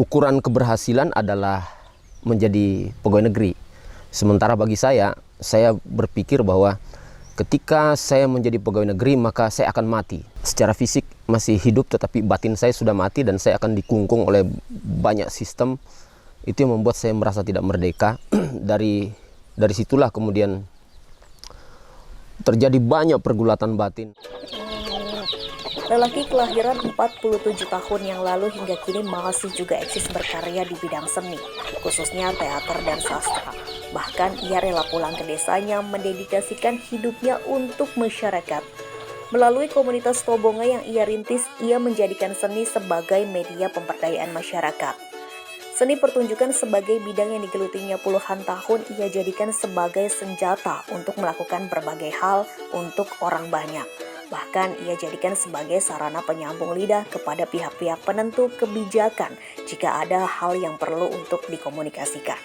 ukuran keberhasilan adalah menjadi pegawai negeri. Sementara bagi saya berpikir bahwa ketika saya menjadi pegawai negeri, maka saya akan mati. Secara fisik masih hidup, tetapi batin saya sudah mati dan saya akan dikungkung oleh banyak sistem. Itu yang membuat saya merasa tidak merdeka. Dari situlah kemudian terjadi banyak pergulatan batin. Lelaki kelahiran 47 tahun yang lalu hingga kini masih juga eksis berkarya di bidang seni, khususnya teater dan sastra. Bahkan ia rela pulang ke desanya mendedikasikan hidupnya untuk masyarakat. Melalui komunitas Tobonga yang ia rintis, ia menjadikan seni sebagai media pemberdayaan masyarakat. Seni pertunjukan sebagai bidang yang digelutinya puluhan tahun ia jadikan sebagai senjata untuk melakukan berbagai hal untuk orang banyak. Bahkan ia jadikan sebagai sarana penyambung lidah kepada pihak-pihak penentu kebijakan jika ada hal yang perlu untuk dikomunikasikan.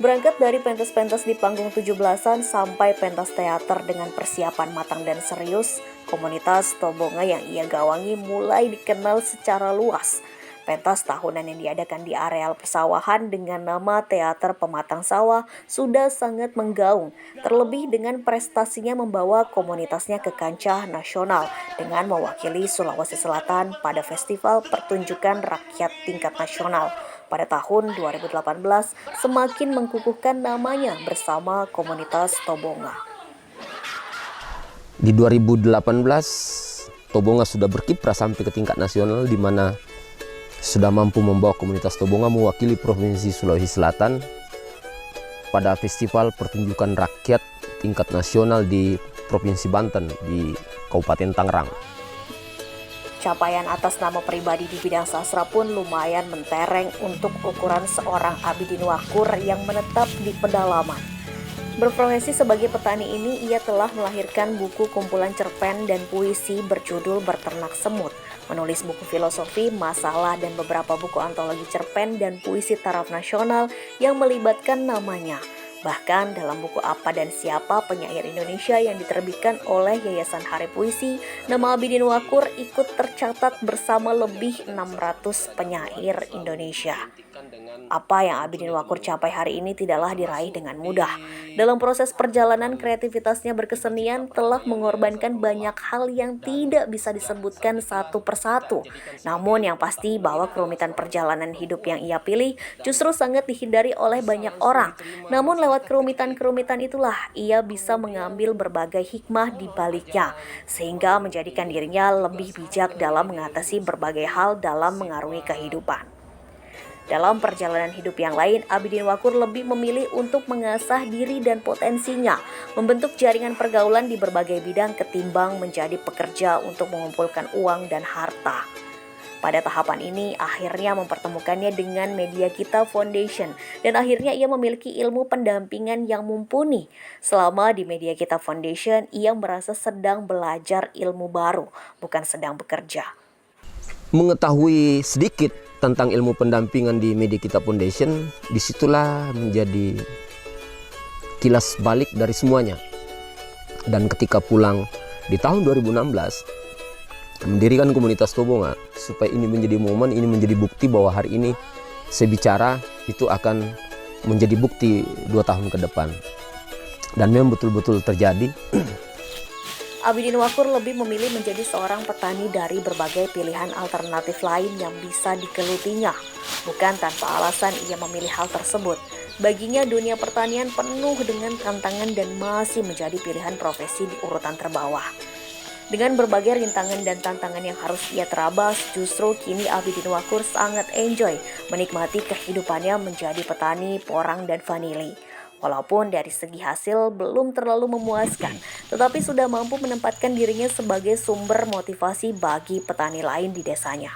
Berangkat dari pentas-pentas di panggung 17-an sampai pentas teater dengan persiapan matang dan serius, komunitas Tobonga yang ia gawangi mulai dikenal secara luas. Pentas tahunan yang diadakan di areal persawahan dengan nama Teater Pematang Sawah sudah sangat menggaung, terlebih dengan prestasinya membawa komunitasnya ke kancah nasional dengan mewakili Sulawesi Selatan pada Festival Pertunjukan Rakyat Tingkat Nasional. Pada tahun 2018 semakin mengkukuhkan namanya bersama komunitas Tobonga. Di 2018 Tobonga sudah berkiprah sampai ke tingkat nasional, di mana sudah mampu membawa komunitas Tobonga mewakili Provinsi Sulawesi Selatan pada Festival Pertunjukan Rakyat Tingkat Nasional di Provinsi Banten di Kabupaten Tangerang. Capaian atas nama pribadi di bidang sastra pun lumayan mentereng untuk ukuran seorang Abidin Wakur yang menetap di pedalaman. Berprofesi sebagai petani ini, ia telah melahirkan buku kumpulan cerpen dan puisi berjudul Berternak Semut, menulis buku filosofi, masalah, dan beberapa buku antologi cerpen dan puisi taraf nasional yang melibatkan namanya. Bahkan dalam buku Apa dan Siapa Penyair Indonesia yang diterbitkan oleh Yayasan Hari Puisi, nama Abidin Wakur ikut tercatat bersama lebih 600 penyair Indonesia. Apa yang Abidin Wakur capai hari ini tidaklah diraih dengan mudah. Dalam proses perjalanan kreativitasnya berkesenian telah mengorbankan banyak hal yang tidak bisa disebutkan satu persatu. Namun yang pasti bahwa kerumitan perjalanan hidup yang ia pilih justru sangat dihindari oleh banyak orang. Namun lewat kerumitan-kerumitan itulah ia bisa mengambil berbagai hikmah di baliknya, sehingga menjadikan dirinya lebih bijak dalam mengatasi berbagai hal dalam mengarungi kehidupan. Dalam perjalanan hidup yang lain, Abidin Wakur lebih memilih untuk mengasah diri dan potensinya, membentuk jaringan pergaulan di berbagai bidang ketimbang menjadi pekerja untuk mengumpulkan uang dan harta. Pada tahapan ini, akhirnya mempertemukannya dengan Media Kita Foundation dan akhirnya ia memiliki ilmu pendampingan yang mumpuni. Selama di Media Kita Foundation, ia merasa sedang belajar ilmu baru, bukan sedang bekerja. Mengetahui sedikit tentang ilmu pendampingan di Media Kita Foundation, disitulah menjadi kilas balik dari semuanya. Dan ketika pulang di tahun 2016, mendirikan komunitas Tobonga, supaya ini menjadi momen, ini menjadi bukti bahwa hari ini saya bicara itu akan menjadi bukti 2 tahun ke depan. Dan memang betul-betul terjadi. Abidin Wakur lebih memilih menjadi seorang petani dari berbagai pilihan alternatif lain yang bisa digelutinya. Bukan tanpa alasan ia memilih hal tersebut. Baginya dunia pertanian penuh dengan tantangan dan masih menjadi pilihan profesi di urutan terbawah. Dengan berbagai rintangan dan tantangan yang harus ia terabas, justru kini Abidin Wakur sangat enjoy menikmati kehidupannya menjadi petani porang dan vanili. Walaupun dari segi hasil belum terlalu memuaskan, tetapi sudah mampu menempatkan dirinya sebagai sumber motivasi bagi petani lain di desanya.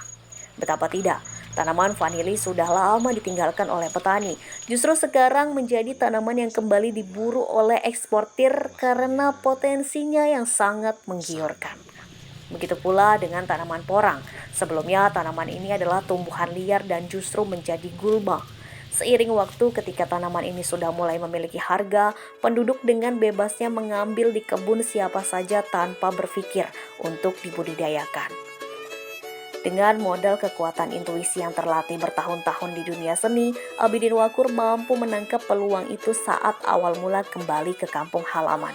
Betapa tidak, tanaman vanili sudah lama ditinggalkan oleh petani. Justru sekarang menjadi tanaman yang kembali diburu oleh eksportir karena potensinya yang sangat menggiurkan. Begitu pula dengan tanaman porang. Sebelumnya tanaman ini adalah tumbuhan liar dan justru menjadi gulma. Seiring waktu ketika tanaman ini sudah mulai memiliki harga, penduduk dengan bebasnya mengambil di kebun siapa saja tanpa berpikir untuk dibudidayakan. Dengan modal kekuatan intuisi yang terlatih bertahun-tahun di dunia seni, Abidin Wakur mampu menangkap peluang itu saat awal mula kembali ke kampung halaman.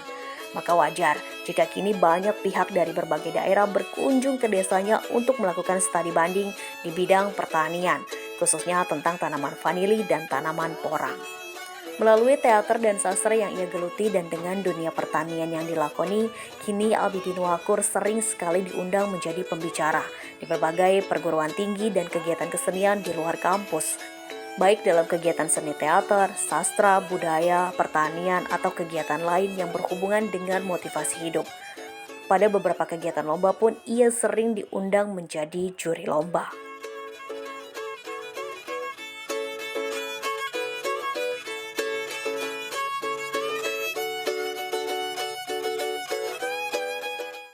Maka wajar jika kini banyak pihak dari berbagai daerah berkunjung ke desanya untuk melakukan studi banding di bidang pertanian, khususnya tentang tanaman vanili dan tanaman porang. Melalui teater dan sastra yang ia geluti dan dengan dunia pertanian yang dilakoni, kini Abidin Wakur sering sekali diundang menjadi pembicara di berbagai perguruan tinggi dan kegiatan kesenian di luar kampus, baik dalam kegiatan seni teater, sastra, budaya, pertanian, atau kegiatan lain yang berhubungan dengan motivasi hidup. Pada beberapa kegiatan lomba pun ia sering diundang menjadi juri lomba.